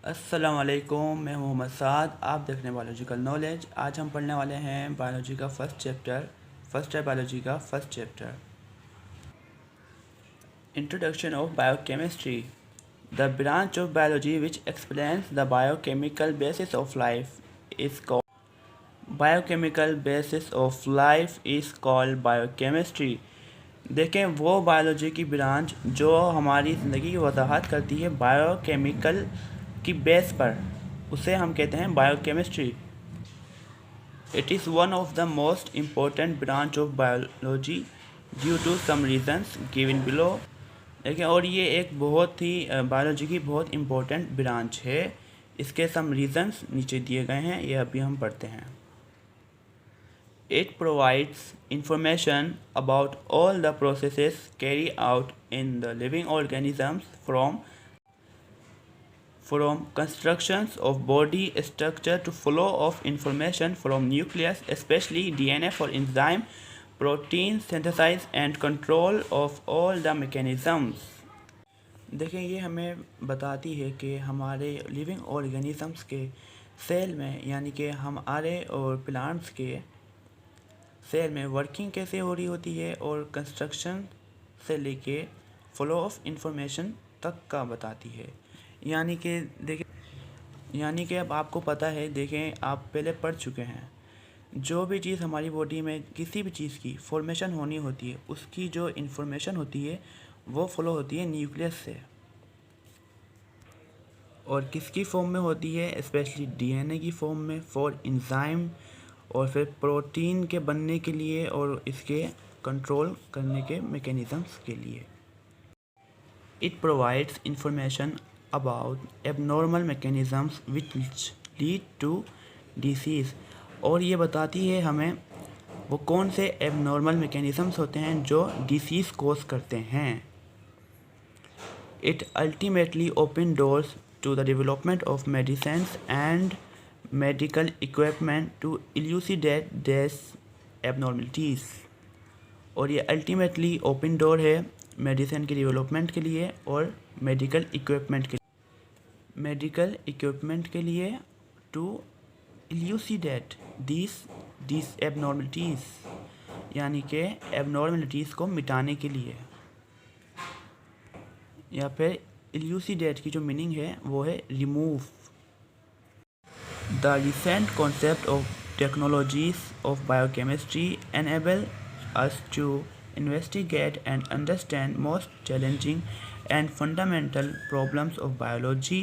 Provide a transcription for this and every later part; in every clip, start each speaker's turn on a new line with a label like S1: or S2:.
S1: अस्सलामुअलैकुम, मैं मोहम्मद साद। आप देखने बायोलॉजिकल नॉलेज। आज हम पढ़ने वाले हैं बायोलॉजी का फर्स्ट है बायोलॉजी का first chapter, introduction of biochemistry, the branch of biology which explains the biochemical basis of life is called biochemistry. देखें, वो बायोलॉजी की ब्रांच जो हमारी ज़िंदगी की वजाहत करती है बायोकेमिकल की बेस पर, उसे हम कहते हैं biochemistry. It is one of the most important branch of biology due to some reasons given below. देखिए, और ये एक बहुत ही बायोलॉजी की बहुत इम्पोर्टेंट ब्रांच है। इसके सम रीजंस नीचे दिए गए हैं, ये अभी हम पढ़ते हैं। It provides information about all the processes carried out in the living organisms from constructions of body structure to flow of information from nucleus, especially DNA for enzyme, protein synthesis and control of all the mechanisms। देखिए, ये हमें बताती है कि हमारे living organisms के cell में, यानी कि हमारे और प्लांट्स के सेल में वर्किंग कैसे हो रही होती है, और कंस्ट्रक्शन से लेके फ्लो ऑफ इंफॉर्मेशन तक का बताती है। यानी कि अब आपको पता है, देखें, आप पहले पढ़ चुके हैं, जो भी चीज़ हमारी बॉडी में किसी भी चीज़ की फॉर्मेशन होनी होती है, उसकी जो इंफॉर्मेशन होती है वो फ्लो होती है न्यूक्लियस से। और किसकी फॉर्म में होती है? स्पेशली डीएनए की फॉर्म में, फॉर एंजाइम, और फिर प्रोटीन के बनने के लिए और इसके कंट्रोल करने के मैकेनिज़म्स के लिए। It provides information about abnormal mechanisms which lead to disease. और ये बताती है हमें वो कौन से एबनॉर्मल मैकेनिज़म्स होते हैं जो डिसीज़ कॉज करते हैं। It ultimately open doors to the development of medicines and medical equipment to elucidate these abnormalities। और ये अल्टीमेटली ओपन डोर है मेडिसिन के डेवलपमेंट के लिए और मेडिकल इक्विपमेंट के लिए टू elucidate these abnormalities, यानी कि एबनॉर्मलिटीज़ को मिटाने के लिए। या फिर elucidate की जो मीनिंग है वो है remove. The recent concept of technologies of biochemistry enable us to investigate and understand most challenging and fundamental problems of biology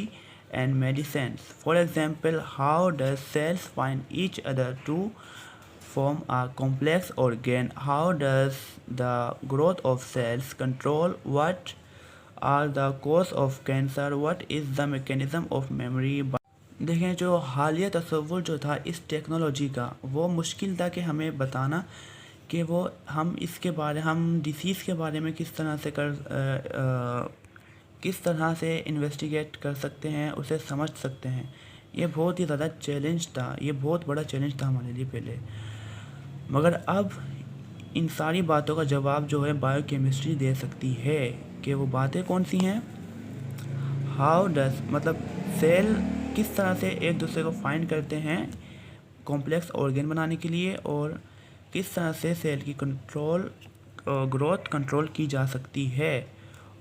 S1: and medicine. For example, how does cells find each other to form a complex organ? How does the growth of cells control? What are the cause of cancer? What is the mechanism of memory? देखें, जो हालिया तसव्वुर जो था इस technology का, वो मुश्किल था कि हमें बताना कि हम डिसीज़ के बारे में किस तरह से इन्वेस्टिगेट कर सकते हैं, उसे समझ सकते हैं। ये बहुत ही ज़्यादा चैलेंज था, ये बहुत बड़ा चैलेंज था हमारे लिए पहले। मगर अब इन सारी बातों का जवाब जो है बायोकेमिस्ट्री दे सकती है। कि वो बातें कौन सी हैं? हाउ डज मतलब सेल किस तरह से एक दूसरे को फाइंड करते हैं कॉम्प्लेक्स ऑर्गन बनाने के लिए, और किस तरह से सेल की ग्रोथ कंट्रोल की जा सकती है,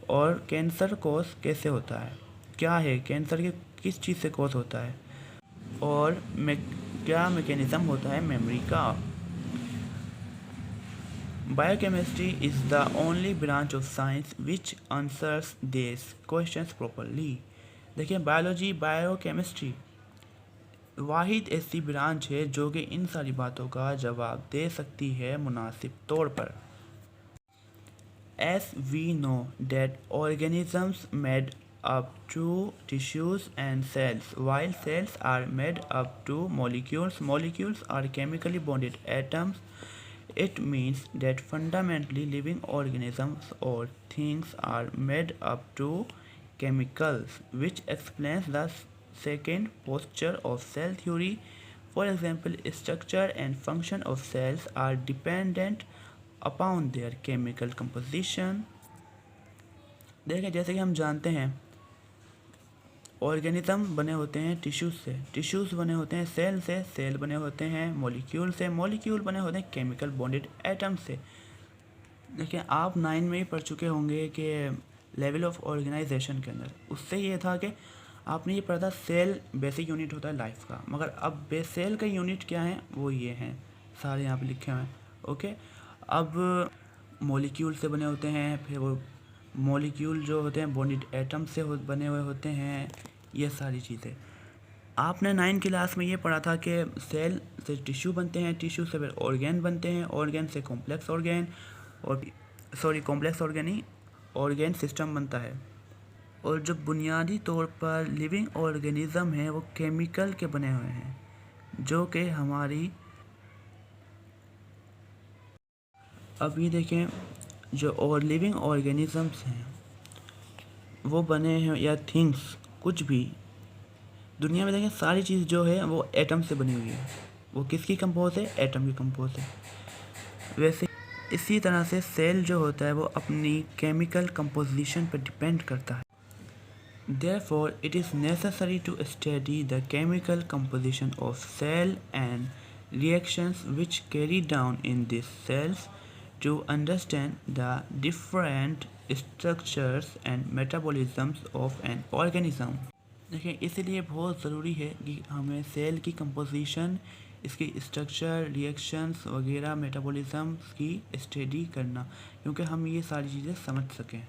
S1: और कैंसर कॉज कैसे होता है, क्या है कैंसर के किस चीज़ से कॉज होता है, और क्या मैकेनिज़्म होता है मेमोरी का। Biochemistry is the only branch of science which answers this questions properly. देखिए, बायोकेमिस्ट्री वाहिद ऐसी ब्रांच है जो कि इन सारी बातों का जवाब दे सकती है मुनासिब तौर पर। As we know that organisms made up to tissues and cells, while cells are made up to molecules. Molecules are chemically bonded atoms. It means that fundamentally living organisms or things are made up to chemicals, which explains the second posture of cell theory. For example, structure and function of cells are dependent upon their chemical composition। देखें, जैसे कि हम जानते हैं organism बने होते हैं tissues बने होते हैं सेल बने होते हैं मॉलिक्यूल बने होते हैं केमिकल बॉन्डेड एटम से। देखिए आप 9 में ही पढ़ चुके होंगे कि लेवल ऑफ ऑर्गेनाइजेशन के अंदर, उससे ये था कि आपने ये पढ़ा था सेल बेसिक यूनिट होता है लाइफ का, मगर अब सेल का यूनिट क्या है वो ये हैं सारे यहाँ पे लिखे हुए हैं। ओके, अब मॉलिक्यूल से बने होते हैं, फिर वो मॉलिक्यूल जो होते हैं बॉन्डेड एटम से बने हुए होते हैं, ये सारी चीज़ें आपने 9 क्लास में ये पढ़ा था कि सेल से टिश्यू बनते हैं, टिश्यू से फिर ऑर्गेन बनते हैं, ऑर्गेन से कॉम्प्लेक्स ऑर्गेन और कॉम्प्लेक्स ऑर्गेन ही ऑर्गेन सिस्टम बनता है। और जो बुनियादी तौर पर लिविंग ऑर्गेनिज्म है वो केमिकल के बने हुए हैं, जो कि हमारी अब ये देखें जो और लिविंग ऑर्गेनिजम्स हैं वो बने हैं या थिंग्स कुछ भी दुनिया में देखें सारी चीज़ जो है वो एटम से बनी हुई है। वो किसकी कंपोज है? एटम की कंपोज है। वैसे इसी तरह से सेल जो होता है वो अपनी केमिकल कंपोजिशन पर डिपेंड करता है। Therefore, it is necessary to study the chemical composition of cell and reactions which carry down in these cells to understand the different structures and metabolisms of an organism. देखिए इसलिए बहुत ज़रूरी है कि हमें सेल की कंपोजिशन, इसकी structure, reactions वगैरह, मेटाबॉलिज्म की स्टडी करना, क्योंकि हम ये सारी चीज़ें समझ सकें।